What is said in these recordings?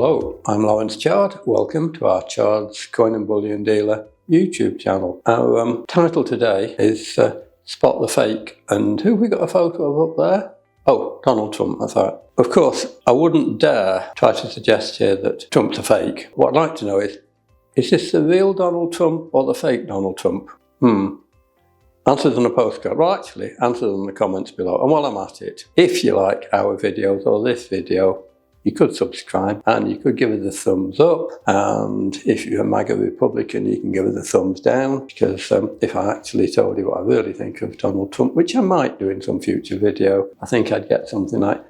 Hello, I'm Lawrence Chard. Welcome to our Chards Coin and Bullion Dealer YouTube channel. Our title today is Spot the Fake. And who have we got a photo of up there? Oh, Donald Trump, that's right. Of course, I wouldn't dare try to suggest here that Trump's a fake. What I'd like to know is this the real Donald Trump or the fake Donald Trump? Answers on a postcard. Well, actually, answers in the comments below. And while I'm at it, if you like our videos or this video, you could subscribe and you could give it a thumbs up, and if you're a MAGA Republican you can give it a thumbs down, because if I actually told you what I really think of Donald Trump, which I might do in some future video, I think I'd get something like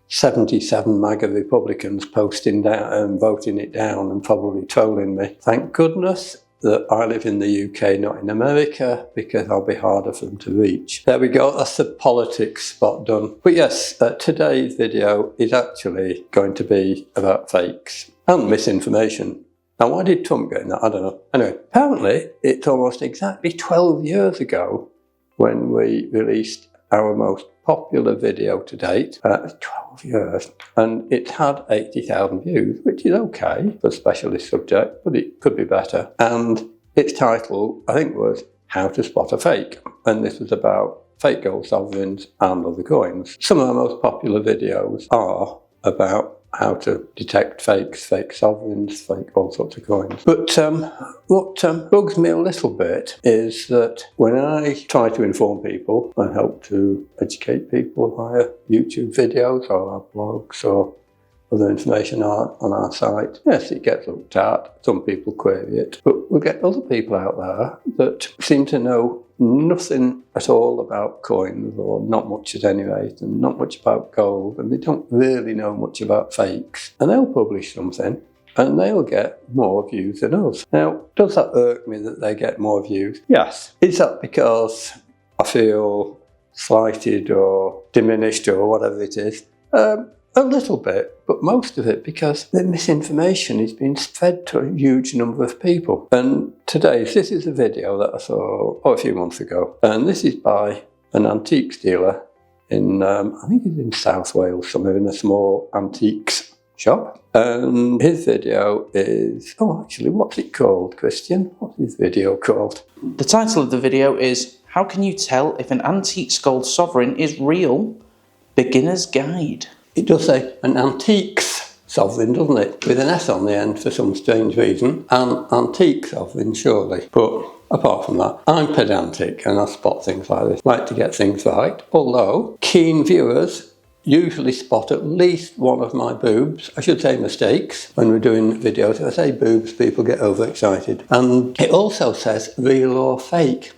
77 MAGA Republicans posting down and voting it down and probably trolling me. Thank goodness that I live in the UK, not in America, because I'll be harder for them to reach. There we go, that's the politics spot done. But yes, today's video is actually going to be about fakes and misinformation. Now, why did Trump get in that? I don't know. Anyway, apparently it's almost exactly 12 years ago when we released our most popular video to date. 12 years, and it had 80,000 views, which is okay for a specialist subject, but it could be better. And its title, I think, was How to Spot a Fake, and this was about fake gold sovereigns and other coins. Some of our most popular videos are about how to detect fakes, fake sovereigns, fake all sorts of coins. But what bugs me a little bit is that when I try to inform people and help to educate people via YouTube videos or our blogs or other information on our site, yes, it gets looked at, some people query it, but we'll get other people out there that seem to know nothing at all about coins, or not much at any rate, and not much about gold, and they don't really know much about fakes, and they'll publish something and they'll get more views than us. Now, does that irk me that they get more views? Yes. Is that because I feel slighted or diminished or whatever it is? A little bit, but most of it because the misinformation is being spread to a huge number of people. And this is a video that I saw a few months ago, and this is by an antiques dealer in, I think it's in South Wales, somewhere in a small antiques shop. And his video is, actually, what's it called, Christian? What's his video called? The title of the video is How Can You Tell If an Antiques Gold Sovereign is Real? Beginner's Guide. It does say an antiques sovereign, doesn't it? With an S on the end for some strange reason. An antique sovereign, surely. But apart from that, I'm pedantic and I spot things like this. Like to get things right. Although, keen viewers usually spot at least one of my boobs. I should say mistakes. When we're doing videos, if I say boobs, people get overexcited. And it also says real or fake.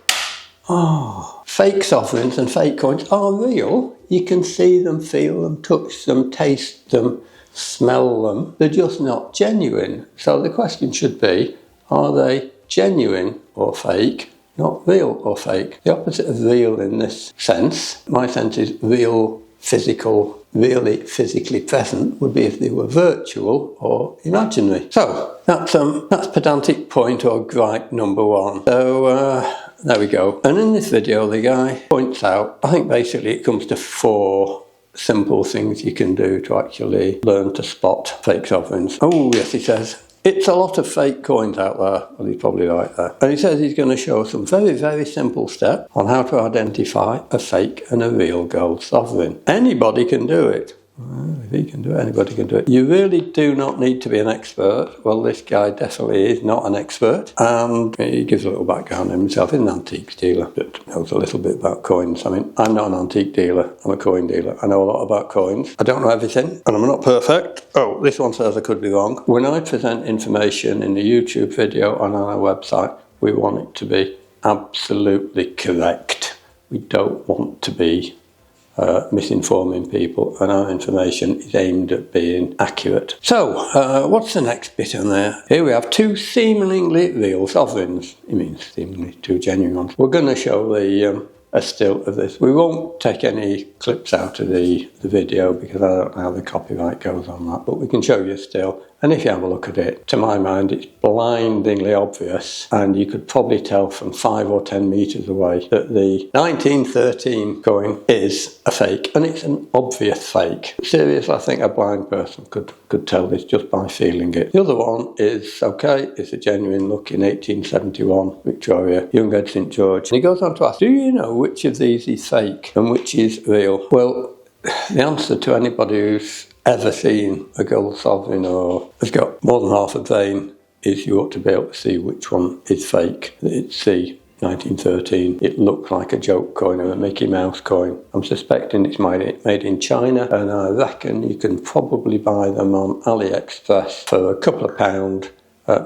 Fake sovereigns and fake coins are real. You can see them, feel them, touch them, taste them, smell them. They're just not genuine. So the question should be, are they genuine or fake, not real or fake? The opposite of real in this sense, my sense is real, physical, really physically present, would be if they were virtual or imaginary. So that's pedantic point or gripe number one. So there we go. And in this video, the guy points out, I think basically it comes to 4 simple things you can do to actually learn to spot fake sovereigns. Oh, yes, he says, it's a lot of fake coins out there. Well, he's probably right there. And he says he's going to show some very, very simple steps on how to identify a fake and a real gold sovereign. Anybody can do it. Well, if he can do it, anybody can do it. You really do not need to be an expert. Well, this guy definitely is not an expert. And he gives a little background on himself. He's an antiques dealer that knows a little bit about coins. I mean, I'm not an antique dealer. I'm a coin dealer. I know a lot about coins. I don't know everything, and I'm not perfect. Oh, this one says I could be wrong. When I present information in the YouTube video and on our website, we want it to be absolutely correct. We don't want to be misinforming people, and our information is aimed at being accurate. So, what's the next bit on there? Here we have 2 seemingly real sovereigns. It means seemingly 2 genuine ones. We're going to show a still of this. We won't take any clips out of the video because I don't know how the copyright goes on that, but we can show you a still, And if you have a look at it, to my mind, it's blindingly obvious, and you could probably tell from 5 or 10 metres away that the 1913 coin is a fake, and it's an obvious fake. Seriously, I think a blind person could tell this just by feeling it. The other one is, okay, it's a genuine look in 1871, Victoria, Young Ed St George. And he goes on to ask, do you know which of these is fake and which is real? Well, the answer to anybody who's ever seen a gold sovereign or has got more than half a vein is you ought to be able to see which one is fake. It's the 1913. It looked like a joke coin or a Mickey Mouse coin. I'm suspecting it's made in China, and I reckon you can probably buy them on AliExpress for a couple of pounds.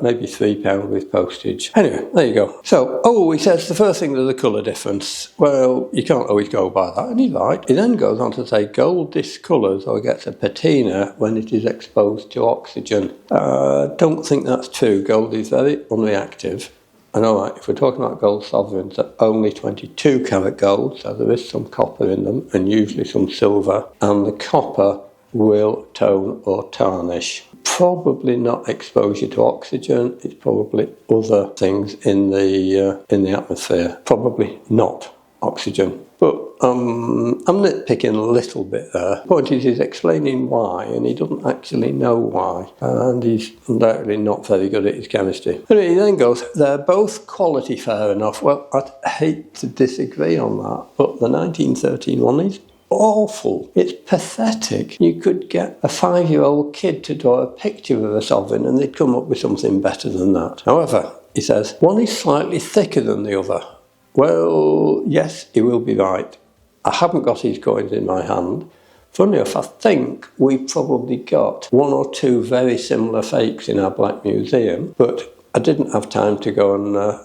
Maybe £3 with postage. Anyway, there you go. So, he says the first thing is the colour difference. Well, you can't always go by that, and he's right. He then goes on to say gold discolours or gets a patina when it is exposed to oxygen. Don't think that's true. Gold is very unreactive. And alright, if we're talking about gold sovereigns, they're only 22 karat gold, so there is some copper in them, and usually some silver, and the copper will tone or tarnish. Probably not exposure to oxygen, it's probably other things in the atmosphere. Probably not oxygen. But I'm nitpicking a little bit there. The point is he's explaining why, and he doesn't actually know why. And he's undoubtedly not very good at his chemistry. And he then goes, they're both quality fair enough. Well, I'd hate to disagree on that, but the 1913 one is awful. It's pathetic. You could get a 5-year-old kid to draw a picture of a sovereign and they'd come up with something better than that. However, he says, one is slightly thicker than the other. Well, yes, he will be right. I haven't got his coins in my hand. Funny enough, I think we've probably got 1 or 2 very similar fakes in our Black Museum, but I didn't have time to go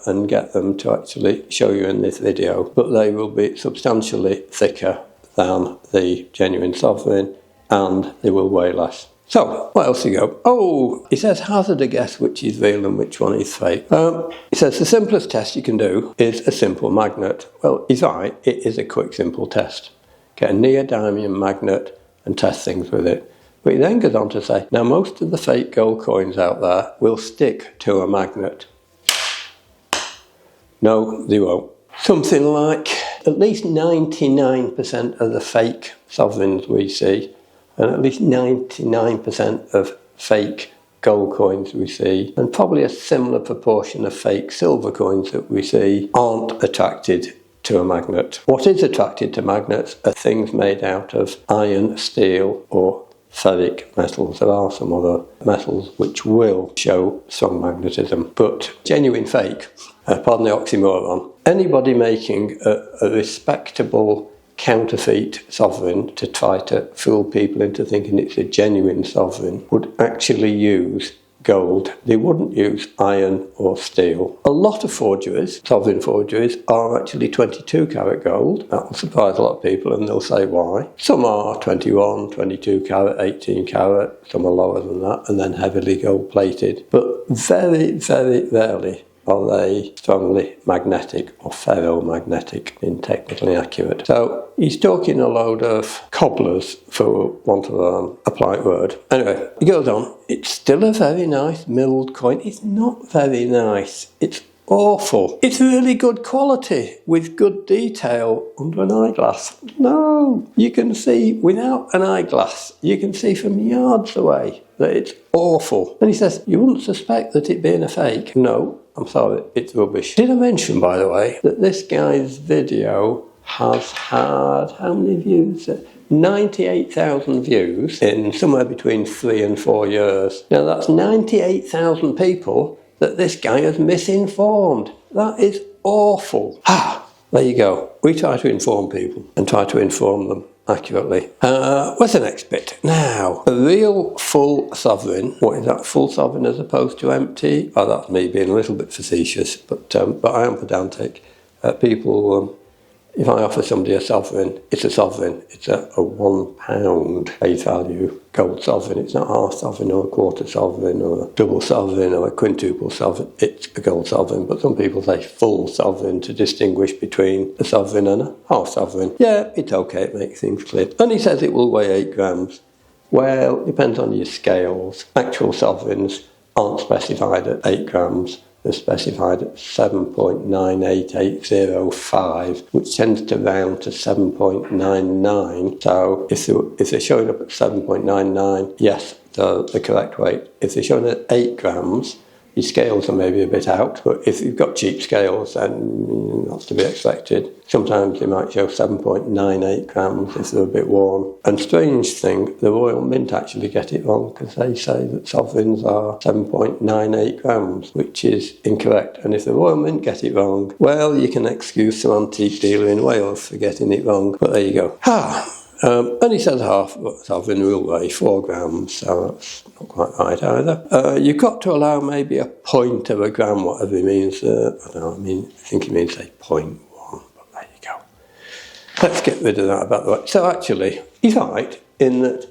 and get them to actually show you in this video, but they will be substantially thicker than the genuine sovereign, and they will weigh less. So, what else you go? He says hazard a guess which is real and which one is fake. He says the simplest test you can do is a simple magnet. Well, he's right, it is a quick, simple test. Get a neodymium magnet and test things with it. But he then goes on to say, now most of the fake gold coins out there will stick to a magnet. No, they won't. Something like at least 99% of the fake sovereigns we see, and at least 99% of fake gold coins we see, and probably a similar proportion of fake silver coins that we see, aren't attracted to a magnet. What is attracted to magnets are things made out of iron, steel, or ferric metals. There are some other metals which will show strong magnetism, but genuine fake, pardon the oxymoron, anybody making a respectable counterfeit sovereign to try to fool people into thinking it's a genuine sovereign would actually use gold. They wouldn't use iron or steel. A lot of forgeries, sovereign forgeries, are actually 22 karat gold. That will surprise a lot of people and they'll say why. Some are 21, 22 karat, 18 karat, some are lower than that, and then heavily gold plated. But very, very rarely are they strongly magnetic or ferromagnetic, being technically accurate. So he's talking a load of cobblers, for want of a polite word. Anyway, he goes on, it's still a very nice milled coin. It's not very nice. It's awful. It's really good quality with good detail under an eyeglass. No, you can see without an eyeglass, you can see from yards away that it's awful. And he says, you wouldn't suspect that it being a fake? No, I'm sorry, it's rubbish. Did I mention, by the way, that this guy's video has had, how many views? 98,000 views in somewhere between 3 and 4 years. Now that's 98,000 people that this guy has misinformed. That is awful. There you go. We try to inform people and try to inform them accurately. What's the next bit? Now, a real full sovereign. What is that? Full sovereign as opposed to empty? Oh, that's me being a little bit facetious, but I am pedantic. People, if I offer somebody a sovereign, it's a sovereign. It's a £1 face value gold sovereign. It's not half sovereign or a quarter sovereign or a double sovereign or a quintuple sovereign. It's a gold sovereign. But some people say full sovereign to distinguish between a sovereign and a half sovereign. Yeah, it's okay. It makes things clear. And he says it will weigh 8 grams. Well, it depends on your scales. Actual sovereigns aren't specified at 8 grams. They're specified at 7.98805, which tends to round to 7.99. So if they're showing up at 7.99, yes, the correct weight. If they're showing at 8 grams, your scales are maybe a bit out, but if you've got cheap scales, then that's to be expected. Sometimes they might show 7.98 grams if they're a bit worn. And strange thing, the Royal Mint actually get it wrong because they say that sovereigns are 7.98 grams, which is incorrect. And if the Royal Mint get it wrong, well, you can excuse some antique dealer in Wales for getting it wrong. But there you go. And he says half sovereign will weigh 4 grams, so that's not quite right either. You've got to allow maybe a point of a gram, whatever he means. I think he means say 0.1, but there you go. Let's get rid of that about the way. So actually, he's right in that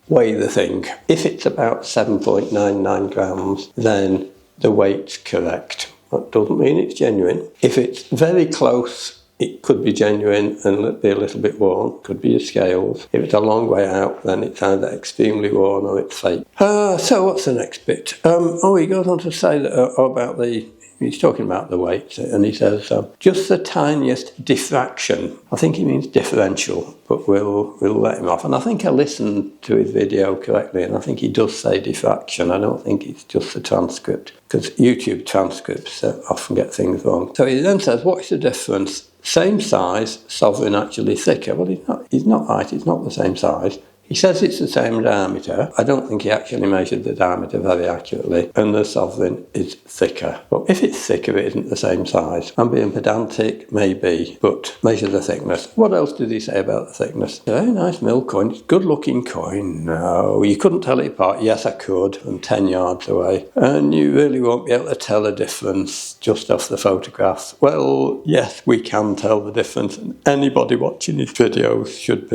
weigh the thing. If it's about 7.99 grams, then the weight's correct. That doesn't mean it's genuine. If it's very close, it could be genuine and be a little bit worn. Could be your scales. If it's a long way out, then it's either extremely worn or it's fake. So what's the next bit? He goes on to say that, he's talking about the weight, and he says, just the tiniest diffraction. I think he means differential, but we'll let him off. And I think I listened to his video correctly, and I think he does say diffraction. I don't think it's just the transcript, because YouTube transcripts often get things wrong. So he then says, what's the difference? Same size, sovereign actually thicker. Well, he's not right, it's not the same size. He says it's the same diameter. I don't think he actually measured the diameter very accurately, and the sovereign is thicker. But if it's thicker, it isn't the same size. I'm being pedantic, maybe, but measure the thickness. What else did he say about the thickness? Very nice mill coin. It's a good-looking coin. No, you couldn't tell it apart. Yes, I could, from 10 yards away. And you really won't be able to tell the difference just off the photographs. Well, yes, we can tell the difference. Anybody watching his videos should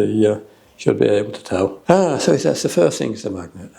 be able to tell. So he says the first thing is the magnet.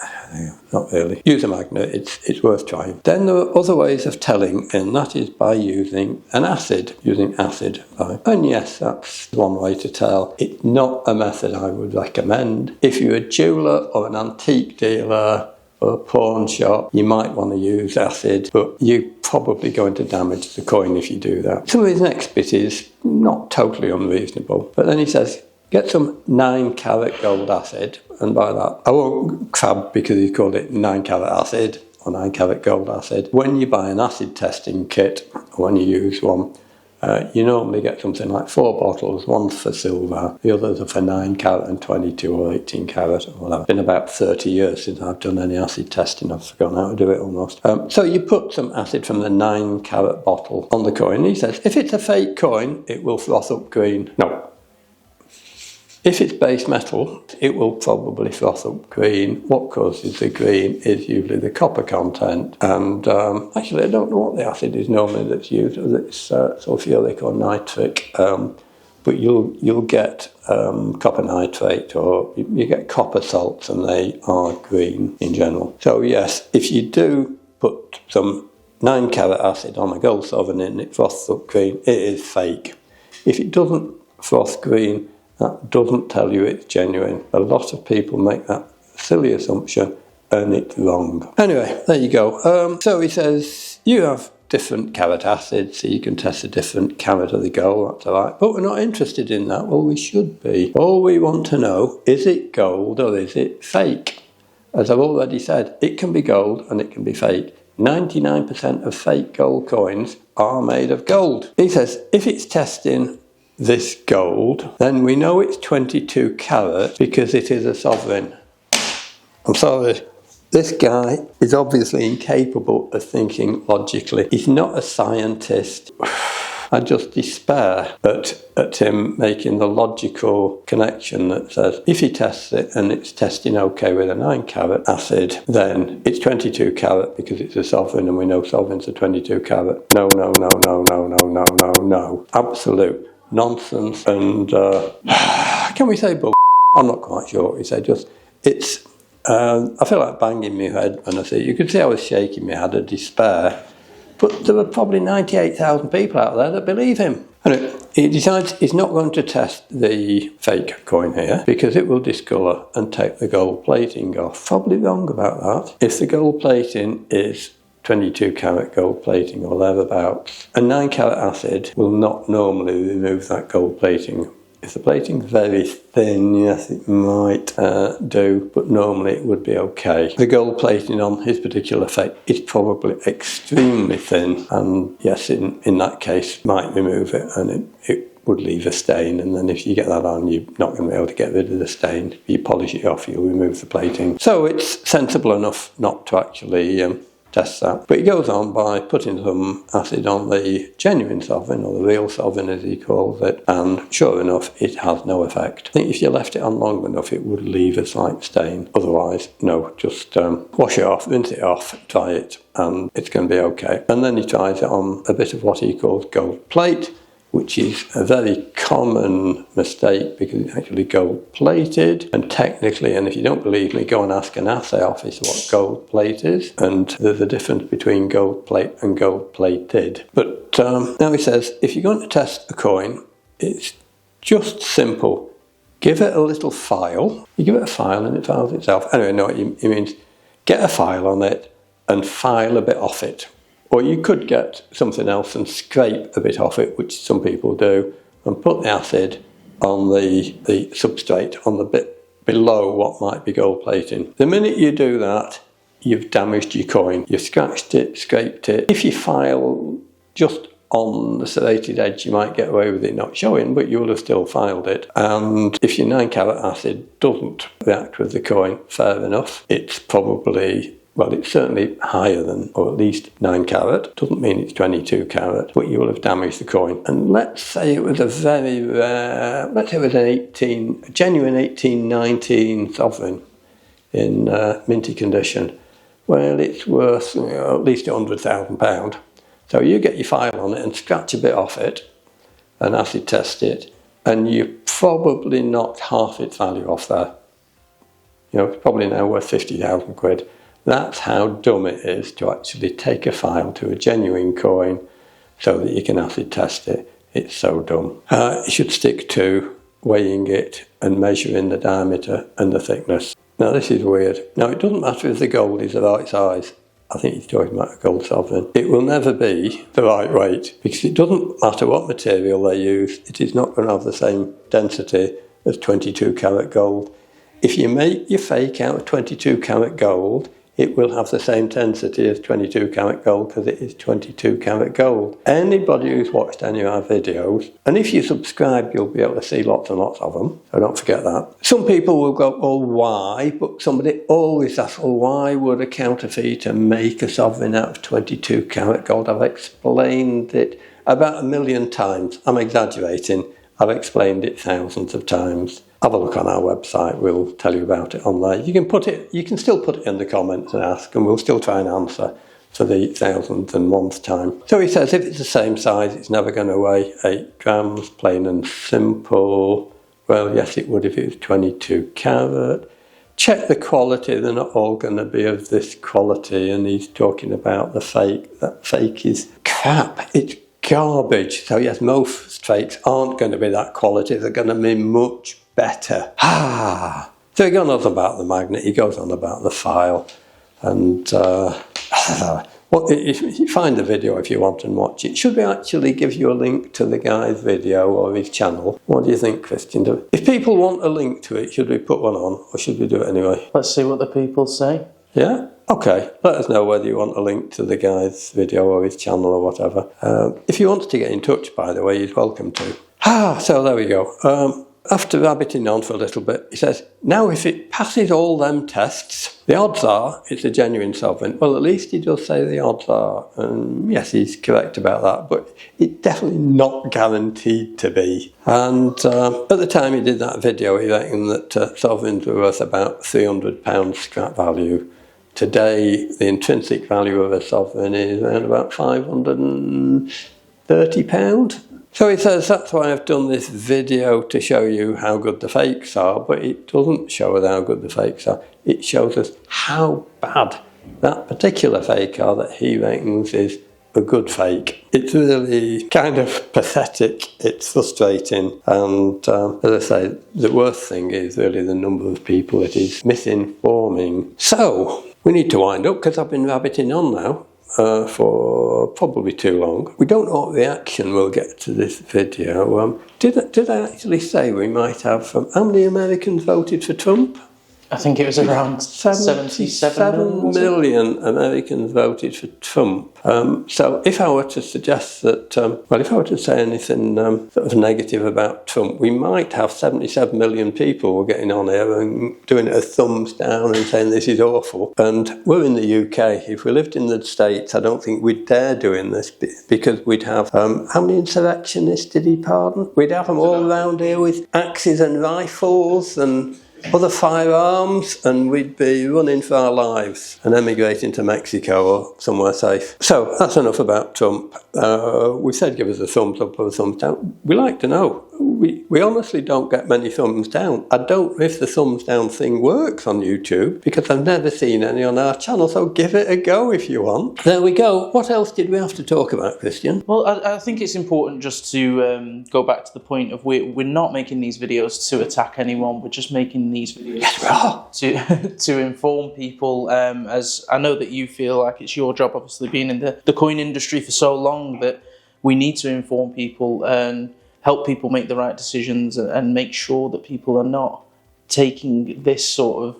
Not really. Use a magnet, it's worth trying. Then there are other ways of telling, and that is by using an acid. And yes, that's one way to tell. It's not a method I would recommend. If you're a jeweller or an antique dealer or a pawn shop, you might want to use acid, but you're probably going to damage the coin if you do that. Some of his next bit is not totally unreasonable, but then he says, get some 9-carat gold acid, and by that, I won't crab because he called it 9-carat acid or 9-carat gold acid. When you buy an acid testing kit, or when you use one, you normally get something like 4 bottles, one's for silver, the others are for 9-carat and 22 or 18-carat or whatever. It's been about 30 years since I've done any acid testing, I've forgotten how to do it almost. So you put some acid from the 9-carat bottle on the coin. He says, if it's a fake coin, it will froth up green. No. If it's base metal, it will probably froth up green. What causes the green is usually the copper content. And actually, I don't know what the acid is normally that's used. It's sulfuric or nitric. But you'll get copper nitrate, or you get copper salts, and they are green in general. So yes, if you do put some 9-carat acid on a gold sovereign and it froths up green, it is fake. If it doesn't froth green, that doesn't tell you it's genuine. A lot of people make that silly assumption, and it's wrong. Anyway, there you go. So he says, you have different carat acids, so you can test a different carat of the gold, that's all right. But we're not interested in that. Well, we should be. All we want to know, is it gold or is it fake? As I've already said, it can be gold and it can be fake. 99% of fake gold coins are made of gold. He says, if it's testing this gold, then we know it's 22 carat because it is a sovereign. I'm sorry, this guy is obviously incapable of thinking logically. He's not a scientist. I just despair at him making the logical connection that says, if he tests it and it's testing okay with a 9-carat acid, then it's 22 carat because it's a sovereign, and we know sovereigns are 22 carat. No. Absolute nonsense. And can we say bull? I'm not quite sure what he said. I feel like banging my head when I see it. You can see I was shaking my head of despair. But there were probably 98,000 people out there that believe him. Anyway, he decides he's not going to test the fake coin here because it will discolour and take the gold plating off. Probably wrong about that. If the gold plating is 22 carat gold plating or thereabouts, a 9 carat acid will not normally remove that gold plating. If the plating's very thin, yes, it might do, but normally it would be okay. The gold plating on his particular fake is probably extremely thin, and yes, in that case, might remove it, and it would leave a stain, and then if you get that on, you're not going to be able to get rid of the stain. If you polish it off, you'll remove the plating. So it's sensible enough not to actually test that. But he goes on by putting some acid on the genuine sovereign, or the real sovereign as he calls it, and sure enough, it has no effect. I think if you left it on long enough, it would leave a slight stain. Otherwise, no, just wash it off, rinse it off, try it, and it's going to be okay. And then he tries it on a bit of what he calls gold plate, which is a very common mistake because it's actually gold plated, and technically, and if you don't believe me, go and ask an assay office what gold plate is, and there's a difference between gold plate and gold plated. But now he says if you're going to test a coin, it's just simple. Give it a little file. You give it a file and it files itself. Anyway, no, he means get a file on it and file a bit off it. Or you could get something else and scrape a bit off it, which some people do, and put the acid on the substrate on the bit below what might be gold plating. The minute you do that, you've damaged your coin. You've scratched it, scraped it. If you file just on the serrated edge, you might get away with it not showing, but you will have still filed it. And if your 9 carat acid doesn't react with the coin, fair enough. It's probably, well, it's certainly higher than, or at least 9 carat. Doesn't mean it's 22 carat, but you will have damaged the coin. And let's say it was a very rare, let's say it was a genuine 1819 sovereign in minty condition. Well, it's worth at least £100,000. So you get your file on it and scratch a bit off it and acid test it, and you probably knocked half its value off there. You know, it's probably now worth 50,000 quid. That's how dumb it is to actually take a file to a genuine coin so that you can acid test it. It's so dumb. You should stick to weighing it and measuring the diameter and the thickness. Now this is weird. Now it doesn't matter if the gold is the right size. I think he's talking about a gold sovereign. It will never be the right weight because it doesn't matter what material they use. It is not going to have the same density as 22 carat gold. If you make your fake out of 22 carat gold, it will have the same density as 22 carat gold because it is 22 carat gold. Anybody who's watched any of our videos, and if you subscribe, you'll be able to see lots and lots of them, so don't forget that. Some people will go, well, why? But somebody always asks, well, why would a counterfeiter make a sovereign out of 22 carat gold? I've explained it about 1 million times. I'm exaggerating. I've explained it thousands of times. Have a look on our website, we'll tell you about it on there. You can still put it in the comments and ask, and we'll still try and answer for the 1001th time. So he says if it's the same size, it's never going to weigh 8 grams, plain and simple. Well, yes, it would if it was 22 carat. Check the quality, they're not all going to be of this quality, and he's talking about the fake. That fake is crap, it's garbage. So yes, most fakes aren't going to be that quality, they're going to be much better. So he goes on about the magnet, he goes on about the file, and you find the video if you want and watch it. Should we actually give you a link to the guy's video or his channel? What do you think, Christian? If people want a link to it, should we put one on, or should we do it anyway? Let's see what the people say. Yeah? Okay, let us know whether you want a link to the guy's video or his channel or whatever. If you want to get in touch, by the way, you're welcome to. So there we go. After rabbiting on for a little bit, he says, now if it passes all them tests, the odds are it's a genuine sovereign. Well, at least he does say the odds are, and yes, he's correct about that, but it's definitely not guaranteed to be. And at the time he did that video, he reckoned that sovereigns were worth about £300 scrap value. Today, the intrinsic value of a sovereign is around about £530. So he says, that's why I've done this video to show you how good the fakes are, but it doesn't show us how good the fakes are. It shows us how bad that particular fake are that he reckons is a good fake. It's really kind of pathetic, it's frustrating, and as I say, the worst thing is really the number of people it is misinforming. So, we need to wind up because I've been rabbiting on now for probably too long. We don't know what reaction we'll get to this video. Did I actually say we might have, how many Americans voted for Trump? I think it was around 77 million Americans voted for Trump. So if I were to suggest that, if I were to say anything sort of negative about Trump, we might have 77 million people getting on here and doing a thumbs down and saying this is awful. And we're in the UK. If we lived in the States, I don't think we'd dare doing this because we'd have, how many insurrectionists did he pardon? We'd have them all around here with axes and rifles and other firearms, and we'd be running for our lives and emigrating to Mexico or somewhere safe. So that's enough about Trump. We said give us a thumbs up or a thumbs down. We like to know. We honestly don't get many thumbs down. I don't know if the thumbs down thing works on YouTube because I've never seen any on our channel, so give it a go if you want. There we go. What else did we have to talk about, Christian? Well, I think it's important just to go back to the point of we're not making these videos to attack anyone. We're just making these videos to inform people, as I know that you feel like it's your job, obviously being in the coin industry for so long, that we need to inform people and help people make the right decisions and make sure that people are not taking this sort of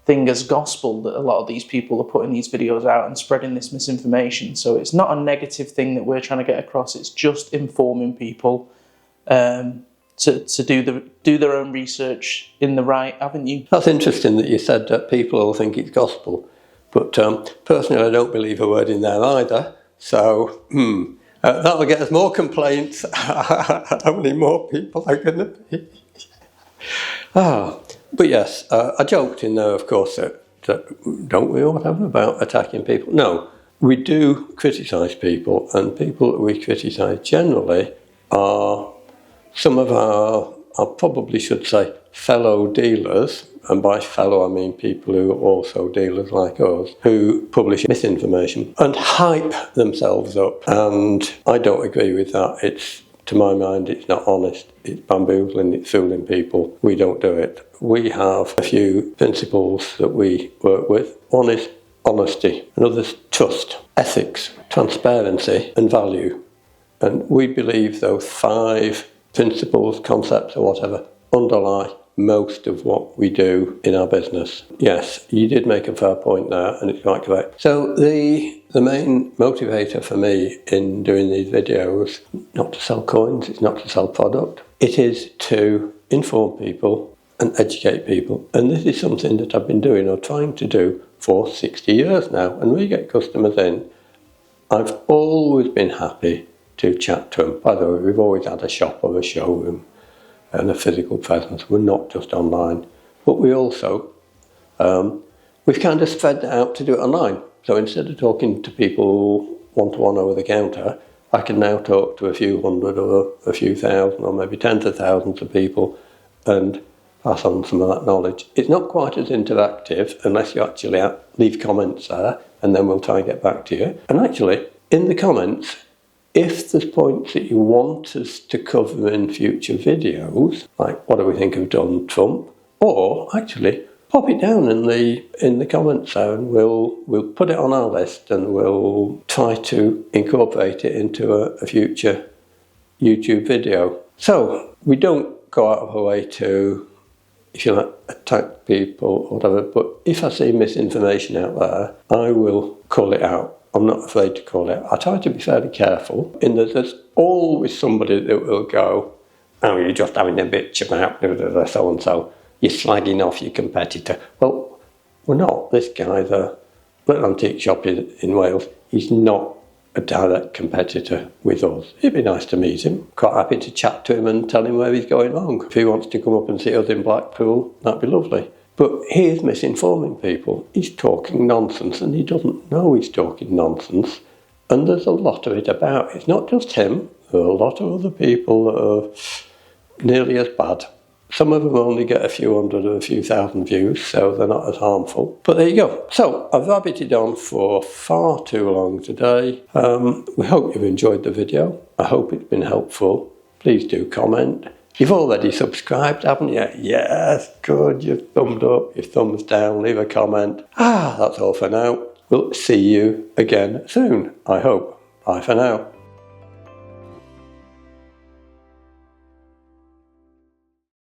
thing as gospel that a lot of these people are putting these videos out and spreading this misinformation. So it's not a negative thing that we're trying to get across, it's just informing people to do their own research in the right avenue. That's interesting that you said that people will think it's gospel, but personally I don't believe a word in there either, so that'll get us more complaints. How many more people are going to be? But yes, I joked in there, of course, that don't we all have about attacking people? No, we do criticise people, and people that we criticise generally are some of our, I probably should say, fellow dealers, and by fellow I mean people who are also dealers like us, who publish misinformation and hype themselves up. And I don't agree with that. It's, to my mind, it's not honest. It's bamboozling, it's fooling people. We don't do it. We have a few principles that we work with. One is honesty, another is trust, ethics, transparency and value. And we believe those 5 principles, concepts or whatever underlie most of what we do in our business. Yes, you did make a fair point there, and it's quite correct. So the main motivator for me in doing these videos, not to sell coins, it's not to sell product, it is to inform people and educate people. And this is something that I've been doing or trying to do for 60 years now. And we get customers in, I've always been happy to chat to them. By the way, we've always had a shop or a showroom and a physical presence. We're not just online, but we also, we've kind of spread that out to do it online. So instead of talking to people one-to-one over the counter, I can now talk to a few hundred or a few thousand or maybe tens of thousands of people and pass on some of that knowledge. It's not quite as interactive unless you actually leave comments there, and then we'll try and get back to you. And actually, in the comments, if there's points that you want us to cover in future videos, like what do we think of Donald Trump, or actually pop it down in the comments zone, we'll put it on our list and we'll try to incorporate it into a future YouTube video. So we don't go out of our way to, if you like, attack people or whatever, but if I see misinformation out there, I will call it out. I'm not afraid to call it. I try to be fairly careful in that there's always somebody that will go, oh, you're just having a bitch about so-and-so. You're slagging off your competitor. Well, we're not. This guy's a little antique shop in Wales. He's not a direct competitor with us. It'd be nice to meet him. Quite happy to chat to him and tell him where he's going wrong. If he wants to come up and see us in Blackpool, that'd be lovely. But he's misinforming people. He's talking nonsense and he doesn't know he's talking nonsense. And there's a lot of it about. It's not just him. There are a lot of other people that are nearly as bad. Some of them only get a few hundred or a few thousand views, so they're not as harmful. But there you go. So I've rabbited on for far too long today. We hope you've enjoyed the video. I hope it's been helpful. Please do comment. You've already subscribed, haven't you? Yes, good. You've thumbed up, your thumbs down, leave a comment. That's all for now. We'll see you again soon, I hope. Bye for now.